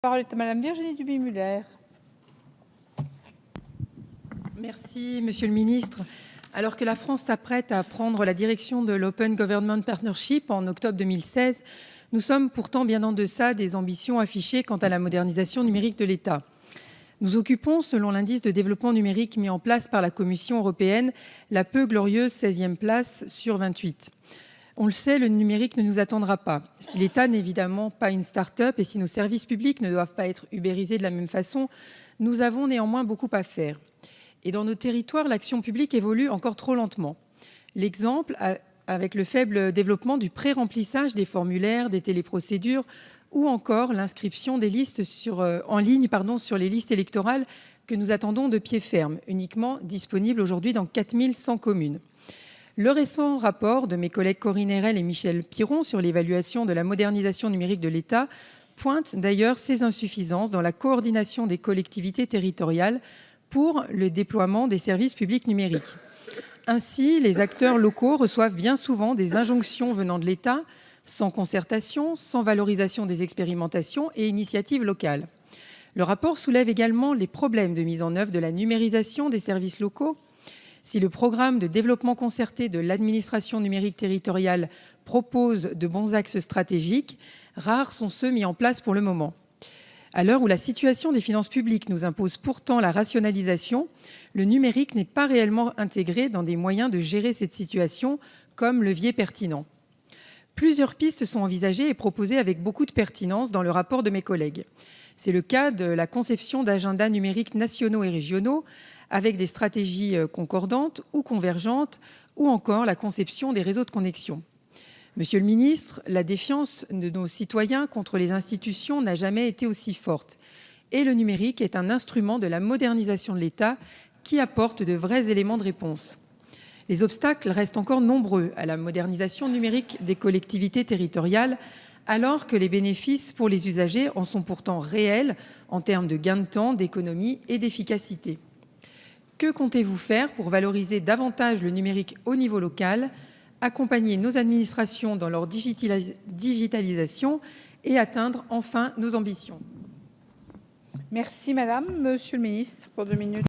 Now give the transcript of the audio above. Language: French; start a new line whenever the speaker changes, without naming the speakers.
La parole est à Madame Virginie Duby-Muller.
Merci, Monsieur le Ministre. Alors que la France s'apprête à prendre la direction de l'Open Government Partnership en octobre 2016, nous sommes pourtant bien en deçà des ambitions affichées quant à la modernisation numérique de l'État. Nous occupons, selon l'indice de développement numérique mis en place par la Commission européenne, la peu glorieuse 16e place sur 28. On le sait, le numérique ne nous attendra pas. Si l'État n'est évidemment pas une start-up et si nos services publics ne doivent pas être ubérisés de la même façon, nous avons néanmoins beaucoup à faire. Et dans nos territoires, l'action publique évolue encore trop lentement. L'exemple avec le faible développement du pré-remplissage des formulaires, des téléprocédures ou encore l'inscription des listes en ligne sur les listes électorales que nous attendons de pied ferme, uniquement disponibles aujourd'hui dans 4100 communes. Le récent rapport de mes collègues Corinne Erel et Michel Piron sur l'évaluation de la modernisation numérique de l'État pointe d'ailleurs ces insuffisances dans la coordination des collectivités territoriales pour le déploiement des services publics numériques. Ainsi, les acteurs locaux reçoivent bien souvent des injonctions venant de l'État, sans concertation, sans valorisation des expérimentations et initiatives locales. Le rapport soulève également les problèmes de mise en œuvre de la numérisation des services locaux. Si le programme de développement concerté de l'administration numérique territoriale propose de bons axes stratégiques, rares sont ceux mis en place pour le moment. À l'heure où la situation des finances publiques nous impose pourtant la rationalisation, le numérique n'est pas réellement intégré dans des moyens de gérer cette situation comme levier pertinent. Plusieurs pistes sont envisagées et proposées avec beaucoup de pertinence dans le rapport de mes collègues. C'est le cas de la conception d'agendas numériques nationaux et régionaux avec des stratégies concordantes ou convergentes, ou encore la conception des réseaux de connexion. Monsieur le ministre, la défiance de nos citoyens contre les institutions n'a jamais été aussi forte. Et le numérique est un instrument de la modernisation de l'État qui apporte de vrais éléments de réponse. Les obstacles restent encore nombreux à la modernisation numérique des collectivités territoriales, alors que les bénéfices pour les usagers en sont pourtant réels en termes de gains de temps, d'économie et d'efficacité. Que comptez-vous faire pour valoriser davantage le numérique au niveau local, accompagner nos administrations dans leur digitalisation et atteindre enfin nos ambitions?
Merci Madame. Monsieur le Ministre, pour 2 minutes.